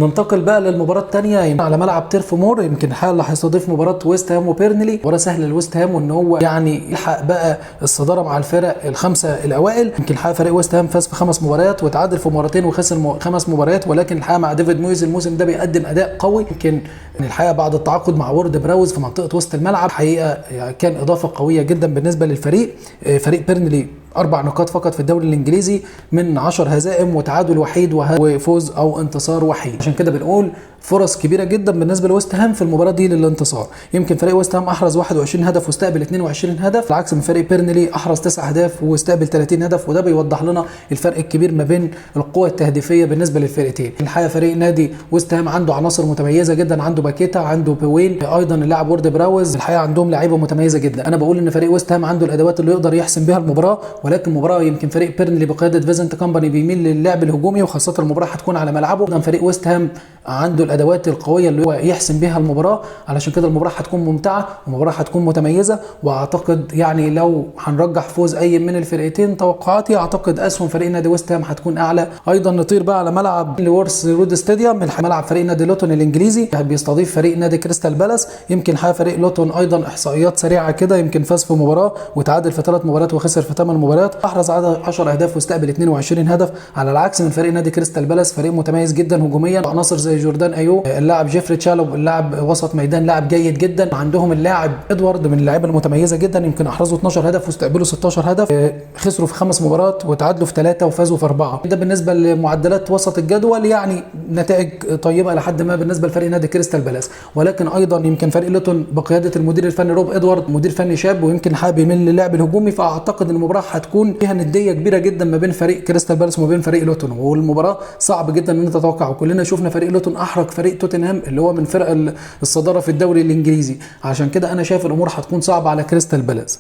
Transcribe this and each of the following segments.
ننتقل بقى للمباراه الثانيه على ملعب تيرف مور. يمكن الحقيقه اللي هيستضيف مباراه ويست هام وبيرنلي، مباراه سهله لويست هام وان هو يعني يلحق بقى الصداره مع الفرق الخمسه الاوائل. يمكن الحقيقه فريق ويست هام فاز في 5 مباريات وتعادل في مرتين وخسر 5 مباريات، ولكن الحقيقه مع ديفيد مويز الموسم ده بيقدم اداء قوي. يمكن الحقيقه بعد التعاقد مع وورد براوز في منطقه وسط الملعب حقيقه كان اضافه قويه جدا بالنسبه للفريق. فريق بيرنلي 4 نقاط فقط في الدوري الانجليزي من 10 هزائم وتعادل وحيد وفوز او انتصار وحيد، عشان كده بنقول فرص كبيره جدا بالنسبه لويست هام في المباراه دي للانتصار. يمكن فريق ويست هام احرز 21 هدف واستقبل 22 هدف، بالعكس من فريق بيرنلي احرز 9 اهداف واستقبل 30 هدف، وده بيوضح لنا الفرق الكبير ما بين القوه التهديفيه بالنسبه للفرقتين. الحقيقه فريق نادي ويست هام عنده عناصر متميزه جدا، عنده باكيتا، عنده بوين، ايضا اللاعب وورد براوز. الحقيقه عندهم لعيبه متميزه جدا. انا بقول ان فريق ويست هام عنده الادوات اللي يقدر يحسم بها المباراه، ولكن المباراه يمكن فريق بيرنلي بقياده فيزنت كامباني بيميل للعب الهجومي، وخاصه المباراه هتكون على ملعبه. ايضا فريق ويست هام عنده الادوات القويه اللي هو يحسم بها المباراه، علشان كده المباراه هتكون ممتعه ومباراه هتكون متميزه. واعتقد يعني لو هنرجح فوز اي من الفرقتين توقعاتي اعتقد اسهم فريق نادي ويست هام هتكون اعلى. ايضا نطير بقى على ملعب لورس رود ستاديوم، ملعب فريق نادي لوتون الانجليزي بيستضيف فريق نادي كريستال بالاس. يمكن فريق لوتون ايضا احصائيات سريعه كده، يمكن فاز في مباراه وتعادل في 3 مباريات وخسر في 8 مباريات، احرز 10 اهداف واستقبل 22 هدف، على العكس من فريق نادي كريستال بالاس فريق متميز جدا هجوميا، عناصر زي جوردان ايو، اللاعب جيفري تشالوب، اللاعب وسط ميدان لاعب جيد جدا، عندهم اللاعب ادوارد من اللعيبه المتميزه جدا. يمكن احرزوا 12 هدف واستقبلوا 16 هدف، خسروا في 5 مباريات وتعادلوا في 3 وفازوا في 4. ده بالنسبه لمعدلات وسط الجدول، يعني نتائج طيبه لحد ما بالنسبه لفريق نادي كريستال بالاس. ولكن ايضا يمكن فريق لوتون بقياده المدير الفني روب ادوارد مدير فني شاب ويمكن حابب يميل للعب الهجومي، فاعتقد ان المباراه هتكون فيها نديه كبيره جدا ما بين فريق كريستال بالاس وما بين فريق لوتون، والمباراه صعب جدا ان انت تتوقع. وكلنا شفنا فريق لوتون احرج فريق توتنهام اللي هو من فرق الصداره في الدوري الانجليزي، عشان كده انا شايف الامور هتكون صعبه على كريستال بالاس.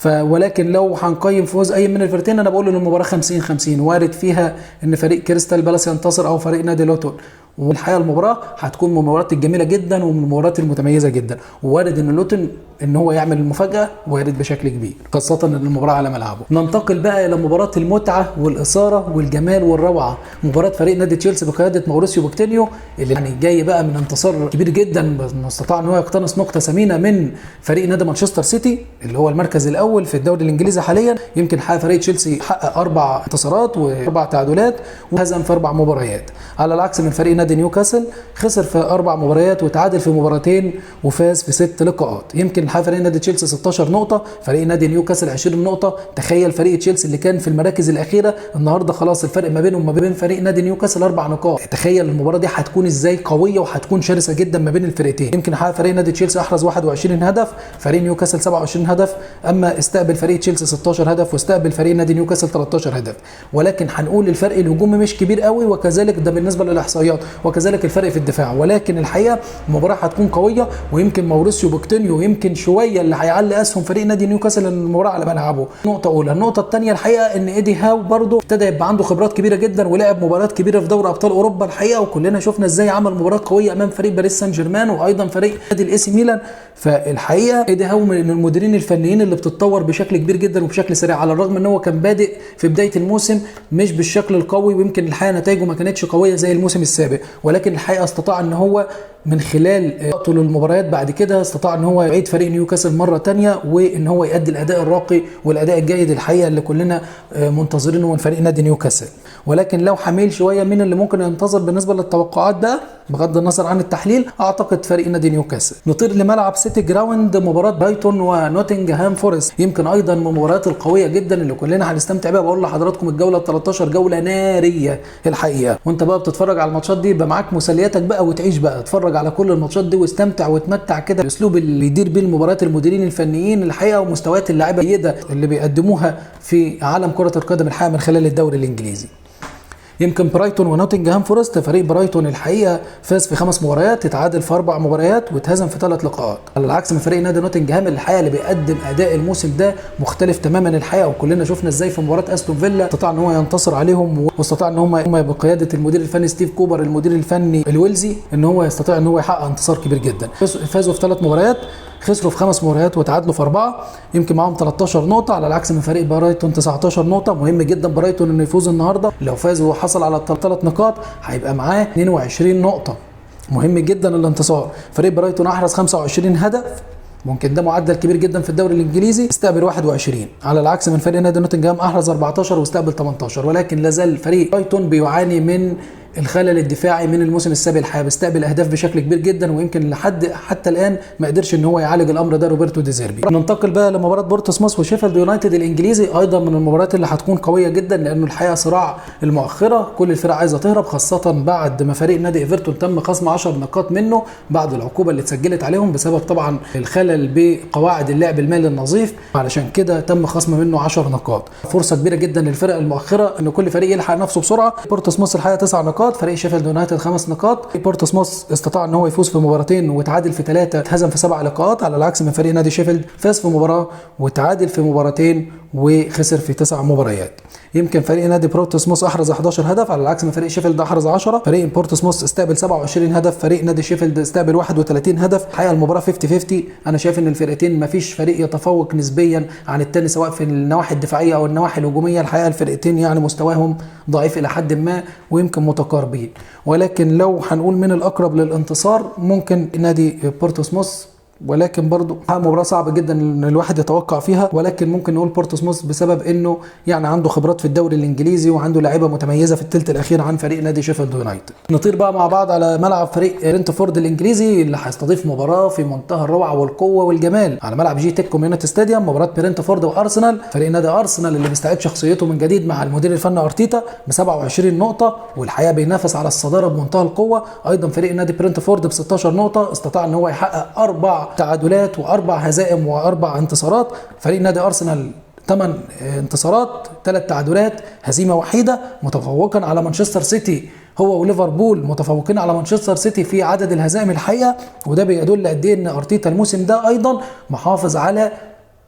ولكن لو هنقيم فوز اي من الفريقين انا بقول ان المباراه 50-50، وارد فيها ان فريق كريستال بالاس ينتصر او فريق نادي لوتون. والحقيقه المباراه هتكون من المباريات الجميله جدا ومن المباريات المتميزه جدا، ووارد ان لوتون ان هو يعمل المفاجاه، وارد بشكل كبير خاصه ان المباراه على ملعبه. ننتقل بقى الى مباراه المتعه والاثاره والجمال والروعه، مباراه فريق نادي تشيلسي بقياده ماوريسيو بوكيتينيو اللي يعني جاي بقى من انتصار كبير جدا، استطاع ان هو يقتنص نقطه ثمينه من فريق نادي مانشستر سيتي اللي هو المركز الاول في الدوري الانجليزي حاليا. يمكن فريق تشيلسي حقق 4 انتصارات و4 تعادلات وهزم في 4 مباريات، على العكس من فريق نادي نيوكاسل خسر في 4 مباريات وتعادل في مباراتين وفاز في 6 لقاءات. يمكن فريق نادي تشيلسي 16 نقطه، فريق نادي نيوكاسل 20 نقطه. تخيل فريق تشيلسي اللي كان في المراكز الاخيره النهارده خلاص الفرق ما بينه وما بين فريق نادي نيوكاسل 4 نقاط. تخيل المباراه دي هتكون ازاي قويه وهتكون شرسه جدا ما بين الفرقتين. يمكن فريق نادي تشيلسي احرز 21 هدف، فريق نيوكاسل 27 هدف، اما استقبل فريق تشيلسي 16 هدف واستقبل فريق نادي نيوكاسل 13 هدف. ولكن هنقول الفرق الهجومي مش كبير قوي، وكذلك ده بالنسبه للاحصائيات، وكذلك الفرق في الدفاع. ولكن الحقيقه المباراه هتكون قويه، ويمكن ماوريسيو بوكيتينيو يمكن شويه اللي هيعلي اسهم فريق نادي نيوكاسل المباراه على ملعبه. نقطه اولى. النقطه الثانيه الحقيقه ان ايدي هاو برضه ابتدى يبقى عنده خبرات كبيره جدا ولعب مباريات كبيره في دوري ابطال اوروبا الحقيقه، وكلنا شفنا ازاي عمل مباراه قويه امام فريق باريس سان جيرمان وايضا فريق نادي الاي سي ميلان. فالحقيقه ايدي هاو من المديرين الفنيين اللي بتتطور بشكل كبير جدا وبشكل سريع، على الرغم ان هو كان بادئ في بدايه الموسم مش بالشكل القوي، ويمكن الحقيقه نتائجه ما كانتش قويه زي الموسم السابق، ولكن الحقيقه استطاع ان هو من خلال طول المباريات بعد كده استطاع ان هو يعيد فريق نيوكاسل مره ثانيه وان هو يؤدي الاداء الراقي والاداء الجيد الحقيقه اللي كلنا منتظرينه من فريق نادي نيوكاسل. ولكن لو حميل شويه من اللي ممكن ينتظر بالنسبه للتوقعات ده بغض النظر عن التحليل، اعتقد فريق نادي نيوكاسل. نطير لملعب سيتي جراوند، مباراه برايتون ونوتنغهام فورست، يمكن ايضا من المباريات القويه جدا اللي كلنا هنستمتع بيها. بقول لحضراتكم الجوله 13 جوله ناريه الحقيقه، وانت بقى بتتفرج على الماتشات دي يبقى معاك مسلياتك بقى وتعيش بقى، اتفرج على كل الماتشات دي واستمتع وتمتع كده الاسلوب اللي يدير بيه المباريات المديرين الفنيين الحقيقه، ومستويات اللاعيبه الجيده اللي بيقدموها في عالم كره القدم الحقيقه من خلال الدوري الانجليزي. يمكن برايتون ونوتنغهام فورست، فريق برايتون الحقيقه فاز في 5 مباريات، اتعادل في 4 مباريات واتهزم في 3 لقاءات، على العكس من فريق نادي نوتنغهام الحقيقه اللي بيقدم اداء الموسم ده مختلف تماما الحقيقه. وكلنا شفنا ازاي في مباراه استون فيلا استطاع ان هو ينتصر عليهم، واستطاع ان هم بقياده المدير الفني ستيف كوبر المدير الفني الويلزي ان هو يستطيع ان هو يحقق انتصار كبير جدا. فازوا في 3 مباريات، خسروا في 5 مباريات وتعادلوا في 4، يمكن معاهم 13 نقطه على العكس من فريق برايتون 19 نقطه. مهم جدا برايتون انه يفوز النهارده، لو فاز وحصل على 3 نقاط هيبقى معاه 22 نقطه. مهم جدا الانتصار. فريق برايتون احرز 25 هدف، ممكن ده معدل كبير جدا في الدوري الانجليزي، استقبل 21 على العكس من فريق نادي نوتنجهام احرز 14 واستقبل 18. ولكن لازال فريق برايتون بيعاني من الخلل الدفاعي من الموسم السابق الحقيقه، بيستقبل اهداف بشكل كبير جدا، ويمكن حتى الان ما قدرش ان هو يعالج الامر ده روبرتو دي زيربي. ننتقل بقى لمباراه بورتسموث وشيفيلد يونايتد الانجليزي، ايضا من المباريات اللي هتكون قويه جدا، لانه الحقيقه صراع المؤخره، كل الفرق عايزه تهرب، خاصه بعد ما فريق نادي ايفرتون تم خصم 10 نقاط منه بعد العقوبه اللي اتسجلت عليهم بسبب طبعا الخلل بقواعد اللعب المالي النظيف، علشان كده تم خصم منه 10 نقاط. فرصه كبيره جدا للفرق المؤخره ان كل فريق يلحق نفسه بسرعه. بورتسموث الحقيقه 9 نقاط، فريق شيفيلد يونايتد 5 نقاط. بورتسموث استطاع ان هو يفوز في مباراتين وتعادل في 3، اتهزم في 7 لقاءات، على العكس من فريق نادي شيفيلد فاز في مباراه وتعادل في مباراتين وخسر في 9 مباريات. يمكن فريق نادي بورتسموث احرز 11 هدف على العكس من فريق شيفيلد احرز 10. فريق بورتسموث استقبل 27 هدف، فريق نادي شيفيلد استقبل 31 هدف. الحقيقه المباراه 50-50، انا شايف ان الفرقتين ما فيش فريق يتفوق نسبيا عن الثاني سواء في النواحي الدفاعيه او النواحي الهجوميه. الحقيقه الفرقتين يعني مستواهم ضعيف الى حد ما ويمكن متقاربين، ولكن لو هنقول من الاقرب للانتصار ممكن نادي بورتسموث، ولكن برضو مباراه صعبه جدا ان الواحد يتوقع فيها، ولكن ممكن نقول بورتسموث بسبب انه يعني عنده خبرات في الدوري الانجليزي وعنده لعيبه متميزه في الثلث الاخير عن فريق نادي شيفيلد يونايتد. نطير بقى مع بعض على ملعب فريق برنتفورد الانجليزي اللي هيستضيف مباراه في منتهى الروعه والقوه والجمال على ملعب جي تيك كوميونتي ستاديوم، مباراه برنتفورد وارسنال. فريق نادي ارسنال اللي بيستعيد شخصيته من جديد مع المدير الفني ارتيتا ب 27 نقطه، والحقيقه بينافس على الصداره بمنتهى القوه. ايضا فريق نادي برنتفورد ب 16 نقطه، استطاع ان هو يحقق 4 تعادلات و4 هزائم و4 انتصارات. فريق نادي ارسنال 8 انتصارات 3 تعادلات هزيمه وحيده، متفوقا على مانشستر سيتي هو وليفربول متفوقين على مانشستر سيتي في عدد الهزائم الحقيقه، وده بيدل قد ايه ان ارتيتا الموسم ده ايضا محافظ على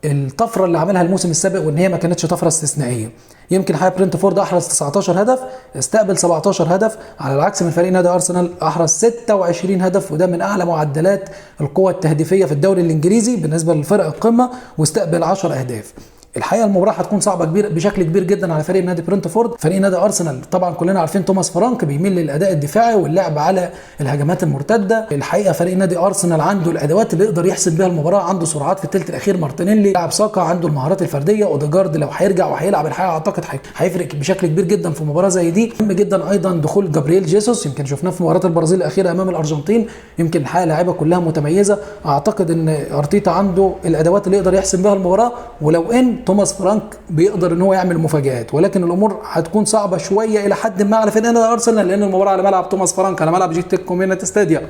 الطفره اللي عملها الموسم السابق وان هي ما كانتش طفره استثنائيه. يمكن حقيقه برنتفورد احرز 19 هدف، استقبل 17 هدف، على العكس من فريق نادي ارسنال احرز 26 هدف، وده من اعلى معدلات القوه التهديفيه في الدوري الانجليزي بالنسبه للفرق القمه، واستقبل 10 اهداف. الحقيقه المباراه هتكون صعبه بشكل كبير جدا على فريق نادي برنتفورد. فريق نادي ارسنال طبعا كلنا عارفين توماس فرانك بيميل للاداء الدفاعي واللعب على الهجمات المرتده. الحقيقه فريق نادي ارسنال عنده الادوات اللي يقدر يحسم بها المباراه، عنده سرعات في الثلث الاخير، مارتينيلي لاعب ساكا عنده المهارات الفرديه، اوديجارد لو هيرجع وهيلعب الحقيقه اعتقد هيفرق بشكل كبير جدا في مباراه زي دي. مهم جدا ايضا دخول جابرييل جيسوس، يمكن شفناه في مباراه البرازيل الاخيره امام الارجنتين، يمكن الحقيقه لاعيبه كلها متميزه. اعتقد ان ارتيتا عنده الادوات اللي يقدر يحسم بها المباراه، ولو ان توماس فرانك بيقدر ان هو يعمل مفاجآت، ولكن الامور هتكون صعبه شويه الى حد ما على فريق نادي ارسنال، لان المباراه على ملعب توماس فرانك على ملعب جي تيك كوميونتي ستاديوم،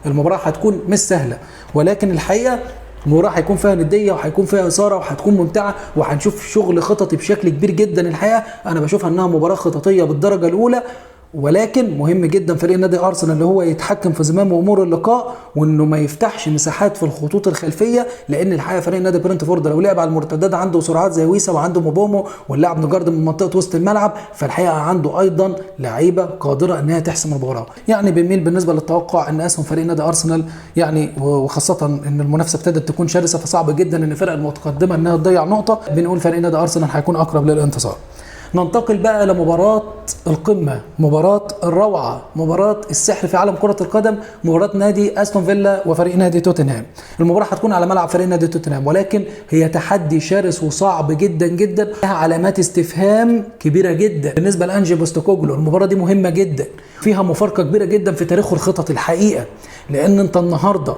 المباراه هتكون مش سهله، ولكن الحقيقه المباراه هيكون فيها نديه وهيكون فيها اثاره وهتكون ممتعه وهنشوف شغل خططي بشكل كبير جدا. الحقيقه انا بشوفها انها مباراه خططيه بالدرجه الاولى، ولكن مهم جدا فريق نادي ارسنال اللي هو يتحكم في زمام امور اللقاء وانه ما يفتحش مساحات في الخطوط الخلفيه، لان الحقيقه فريق نادي برنتفورد لو لعب على المرتدات عنده سرعات زي ويسا وعنده موبومو واللاعب نجارد من منطقه وسط الملعب، فالحقيقه عنده ايضا لعيبه قادره انها تحسم المباراه. يعني بنميل بالنسبه للتوقع ان اسهم فريق نادي ارسنال يعني، وخاصه ان المنافسه ابتدت تكون شرسه، فصعب جدا ان الفرق المتقدمه انها تضيع نقطه، بنقول فريق نادي ارسنال هيكون اقرب للانتصار. ننتقل بقى لمباراة القمة، مباراة الروعة، مباراة السحر في عالم كرة القدم، مباراة نادي أستون فيلا وفريق نادي توتنهام. المباراة هتكون على ملعب فريق نادي توتنهام، ولكن هي تحدي شرس وصعب جدا جدا، لها علامات استفهام كبيرة جدا بالنسبة لأنجي بوستوكوغلو. المباراة دي مهمة جدا، فيها مفارقة كبيرة جدا في تاريخ الخطط الحقيقة، لأن أنت النهاردة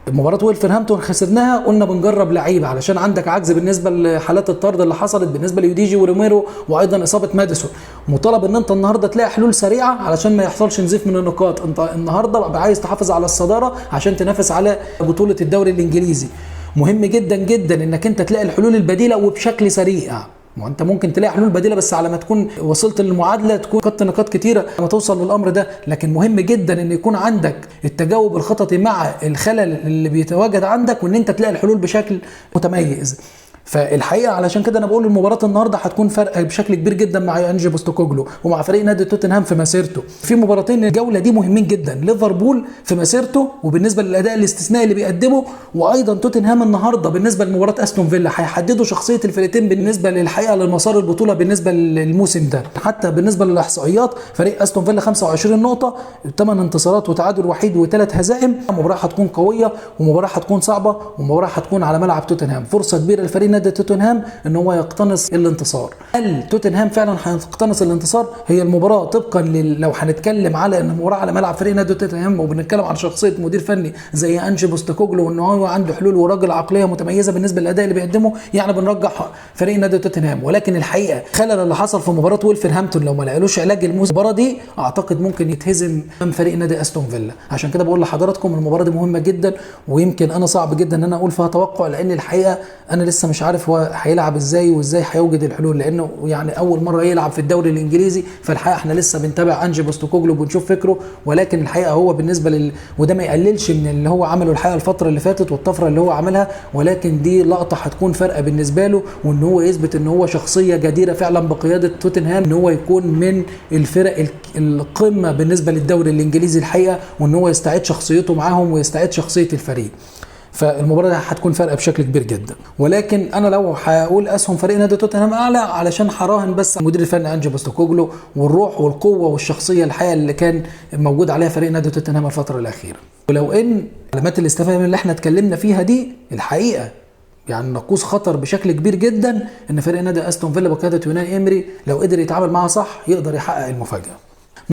مباراة ويلفرهامبتون خسرناها قلنا بنجرب لعيبه علشان عندك عجز بالنسبه لحالات الطرد اللي حصلت بالنسبه ليوديجي وروميرو وايضا اصابه ماديسون. مطالب ان انت النهارده تلاقي حلول سريعه علشان ما يحصلش نزيف من النقاط. انت النهارده بقى عايز تحافظ على الصداره عشان تنافس على بطوله الدوري الانجليزي. مهم جدا جدا انك انت تلاقي الحلول البديله وبشكل سريع. ما انت ممكن تلاقي حلول بديله بس على ما تكون وصلت للمعادله تكون خدت نقاط كتيره لما توصل للامر ده، لكن مهم جدا ان يكون عندك التجاوب الخططي مع الخلل اللي بيتواجد عندك وان انت تلاقي الحلول بشكل متميز. فالحقيقه علشان كده انا بقول المباراه النهارده هتكون فرق بشكل كبير جدا مع انجي بوستوكوجلو ومع فريق نادي توتنهام في مسيرته. في مباراتين الجوله دي مهمين جدا، ليفربول في مسيرته وبالنسبه للاداء الاستثنائي اللي بيقدمه، وايضا توتنهام النهارده بالنسبه لمباراه استون فيلا هيحددوا شخصيه الفريقين بالنسبه للحقيقه للمسار البطوله بالنسبه للموسم ده. حتى بالنسبه للاحصائيات فريق استون فيلا 25 نقطه، 8 انتصارات وتعادل وحيد و3 هزائم. مباراه هتكون قويه ومباراه هتكون صعبه ومباراه هتكون على ملعب توتنهام، فرصه كبيره لفريق نادي توتنهام ان هو يقتنص الانتصار. هل توتنهام فعلا هيقتنص الانتصار؟ هي المباراه طبقا لو هنتكلم على ان المباراه على ملعب فريق نادي توتنهام وبنتكلم عن شخصيه مدير فني زي انجي بوستوكوجلو وان هو عنده حلول وراجل عقليه متميزه بالنسبه للاداء اللي بيقدمه، يعني بنرجح فريق نادي توتنهام. ولكن الحقيقه خلل اللي حصل في مباراه وولفرهامبتون لو ما لقالوش علاج المباراه دي اعتقد ممكن يتهزم من فريق نادي استون فيلا. عشان كده بقول لحضراتكم المباراه دي مهمه جدا، ويمكن انا صعب جدا ان انا اقول فيها توقع، لان الحقيقه انا لسه مش عارف هو هيلعب ازاي وازاي هيوجد الحلول، لانه يعني اول مره يلعب في الدوري الانجليزي. فالحقيقه احنا لسه بنتابع انجي بوستوكوجلو وبنشوف فكره، ولكن الحقيقه هو بالنسبه وده ما يقللش من اللي هو عمله الحقيقه الفتره اللي فاتت والطفره اللي هو عملها، ولكن دي لقطه هتكون فارقه بالنسبه له، وان هو يثبت ان هو شخصيه جديره فعلا بقياده توتنهام، ان هو يكون من الفرق القمه بالنسبه للدوري الانجليزي الحقيقه، وان هو يستعيد شخصيته معاهم ويستعيد شخصيه الفريق. فالمباراه دي هتكون فارقه بشكل كبير جدا. ولكن انا لو هقول اسهم فريق نادي توتنهام اعلى علشان هراهن بس المدير الفني انجي بوستوكوجلو والروح والقوه والشخصيه الحقيقه اللي كان موجود عليها فريق نادي توتنهام الفتره الاخيره. ولو ان علامات الاستفهام اللي احنا اتكلمنا فيها دي الحقيقه يعني نقوص خطر بشكل كبير جدا ان فريق نادي استون فيلا بقياده يوناي إيمري لو قدر يتعامل معها صح يقدر يحقق المفاجاه.